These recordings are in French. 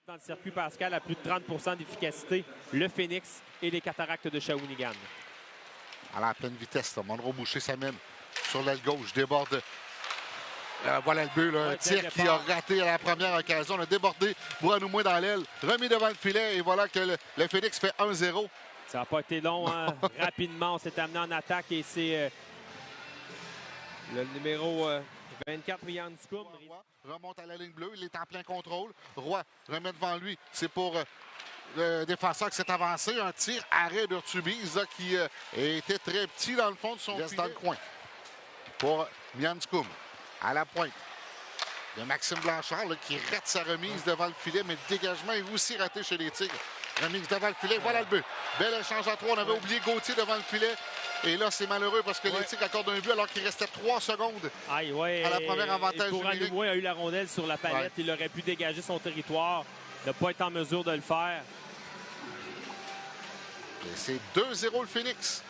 Dans le circuit Pascal à plus de 30 d'efficacité, le Phoenix et les Cataractes de Shawinigan. Alors, à pleine vitesse, là, Monroe-Boucher s'amène sur l'aile gauche, déborde. Voilà le but, là, un tir qui a raté à la première occasion. On a débordé Bois-Noumois dans l'aile, remis devant le filet et voilà que le Phoenix fait 1-0. Ça n'a pas été long, hein? Rapidement, on s'est amené en attaque et c'est le numéro 24, Mian Scoum. Remonte à la ligne bleue, il est en plein contrôle. Roy remet devant lui, c'est pour le défenseur qui s'est avancé. Un tir arrêt d'Urtubise qui était très petit dans le fond de son filet. Dans le coin pour Mian Scoum. À la pointe. Il y a Maxime Blanchard là, qui rate sa remise devant le filet, mais le dégagement est aussi raté chez les Tigres. Remise devant le filet, voilà le but. Bel échange à 3, on avait oublié Gauthier devant le filet. Et là, c'est malheureux parce que les Tigres accordent un but alors qu'il restait 3 secondes à la première avantage numérique. Bois-Noumois a eu la rondelle sur la palette. Il aurait pu dégager son territoire, ne pas être en mesure de le faire. Et c'est 2-0 le Phoenix.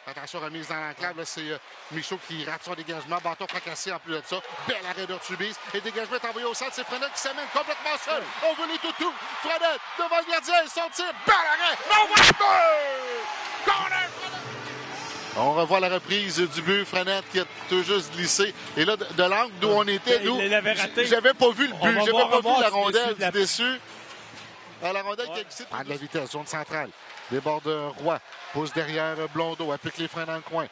Attention, remise dans l'enclave, c'est Michaud qui rate son dégagement. Bâton fracassé en plus de ça. Bel arrêt d'Urtubise. Et dégagement est envoyé au centre. C'est Frenette qui s'amène complètement seul. On veut les toutous. Frenette devant le gardien. Son tir. Bel arrêt. On revoit la reprise du but. Frenette qui a tout juste glissé. Et là, de l'angle d'où on était, nous, j'avais pas vu le but. J'avais pas vu la rondelle du dessus. La rondelle qui a glissé. Prendre la vitesse, zone centrale. Déborde Roy, pousse derrière Blondeau, applique les freins dans le coin.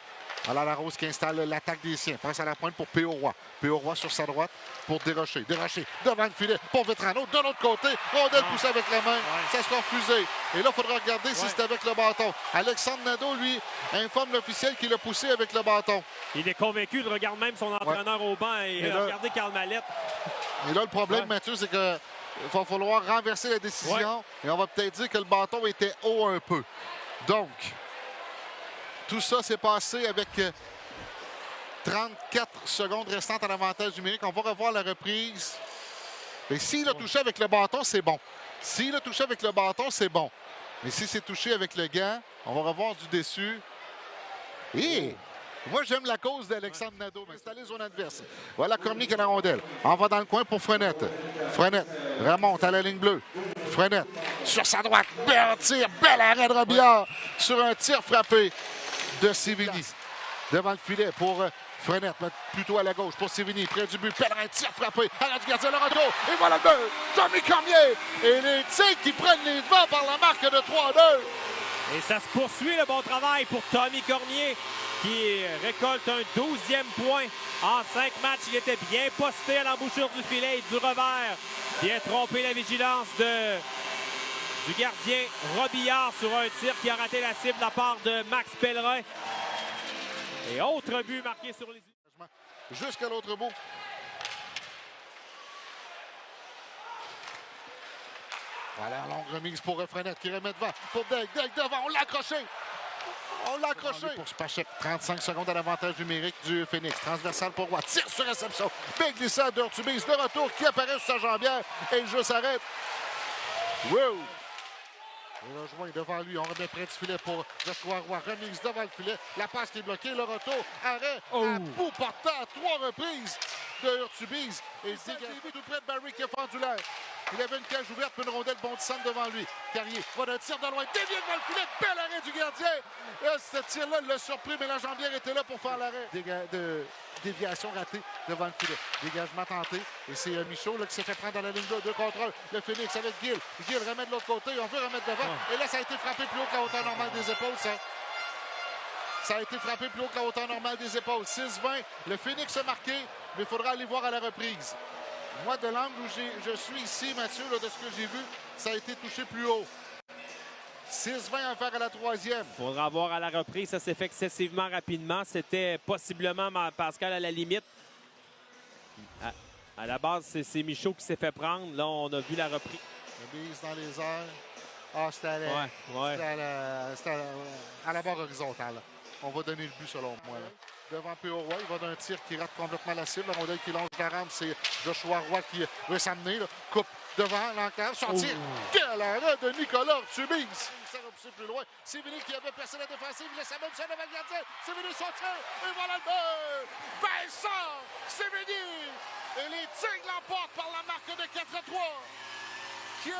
Alors Larose qui installe l'attaque des siens. Passe à la pointe pour P.O. Roy. P.O. Roy sur sa droite pour Desrochers. Desrochers devant le filet pour Vetrano. De l'autre côté, rondelle poussée avec la main. Ça sera refusé. Et là, il faudra regarder si c'est avec le bâton. Alexandre Nadeau, lui, informe l'officiel qu'il a poussé avec le bâton. Il est convaincu. Il regarde même son entraîneur au banc et regardez Karl Mallette. Et là, le problème, Mathieu, c'est que il va falloir renverser la décision et on va peut-être dire que le bâton était haut un peu. Donc, tout ça s'est passé avec 34 secondes restantes en avantage numérique. On va revoir la reprise. Et s'il a touché avec le bâton, c'est bon. S'il a touché avec le bâton, c'est bon. Mais si c'est touché avec le gant, on va revoir du dessus. Et moi, j'aime la cause d'Alexandre Nadeau, mais installer zone adverse. Voilà Cormier qui a la rondelle. On va dans le coin pour Frenette. Frenette remonte à la ligne bleue. Frenette sur sa droite. Bel tir, bel arrêt de Robillard sur un tir frappé de Sévigny. Devant le filet pour Frenette, plutôt à la gauche pour Sévigny. Près du but, Pellerin, tir frappé. Arrête du gardien, le retour. Et voilà le but. Tommy Cormier. Et les Tigres qui prennent les devants par la marque de 3-2. Et ça se poursuit, le bon travail pour Tommy Cormier, qui récolte un 12e point en 5 matchs. Il était bien posté à l'embouchure du filet et du revers. Bien trompé la vigilance du gardien Robillard sur un tir qui a raté la cible de la part de Max Pellerin. Et autre but marqué sur les... Jusqu'à l'autre bout. Voilà, longue remise pour Frenette qui remet devant. Pour Deg devant, on l'a accroché. On l'a accroché. Pour Spachek, 35 secondes à l'avantage numérique du Phoenix. Transversal pour Roy. Tire sur réception. Big glissade d'Urtubise. De retour qui apparaît sur sa jambière. Et le jeu s'arrête. Wow! Il rejoint devant lui. On remet près du filet pour Joshua Roy. Remise devant le filet. La passe qui est bloquée. Le retour. Arrêt à bout portant à 3 reprises de Urtubise. Et c'est tout près de Barry qui a fendu l'air. Il avait une cage ouverte, puis une rondelle bondissante devant lui. Carrier va d'un tir de loin, dévié devant le filet, bel arrêt du gardien. Et ce tir-là l'a surpris, mais la jambière était là pour faire l'arrêt. Déviation ratée devant le filet. Dégagement tenté. Et c'est Michaud là, qui s'est fait prendre dans la ligne 2 contre 1. Le Phoenix avec Gill. Gill remet de l'autre côté, on veut remettre devant. Et là, ça a été frappé plus haut que la hauteur normale des épaules, ça. Ça a été frappé plus haut que la hauteur normale des épaules. 6-20. Le Phoenix a marqué, mais il faudra aller voir à la reprise. Moi, de l'angle où je suis ici, Mathieu, là, de ce que j'ai vu, ça a été touché plus haut. 6-20 à faire à la troisième. Il faudra voir à la reprise. Ça s'est fait excessivement rapidement. C'était possiblement Pascal à la limite. À la base, c'est Michaud qui s'est fait prendre. Là, on a vu la reprise. Remise dans les airs. Ah, c'était à la barre horizontale. On va donner le but, selon moi. Là. Devant P.O. Roy, il va d'un tir qui rate complètement la cible. La rondelle qui longe la rampe, c'est Joshua Roy qui veut s'amener. Coupe devant l'enclave, sortir. Quel arrêt de Nicolas Urtubise. Il s'est repoussé plus loin. Sévigny qui avait percé la défensive. Il laisse amène ça devant le gardien. Sévigny sortir. Et voilà le but. Vincent Sévigny. Et les Tigres l'emportent par la marque marque de 4-3. Quel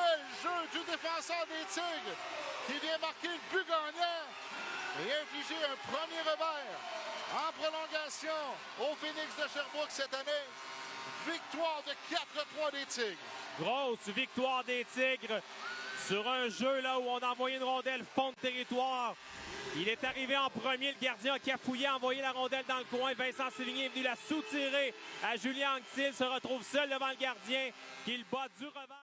jeu du défenseur des Tigres qui vient marquer le but gagnant et infliger un premier revers en prolongation au Phoenix de Sherbrooke cette année. Victoire de 4-3 des Tigres. Grosse victoire des Tigres sur un jeu là où on a envoyé une rondelle fond de territoire. Il est arrivé en premier, le gardien a cafouillé, a envoyé la rondelle dans le coin. Vincent Sévigny est venu la soutirer à Julien Anctil, se retrouve seul devant le gardien qui le bat du revers.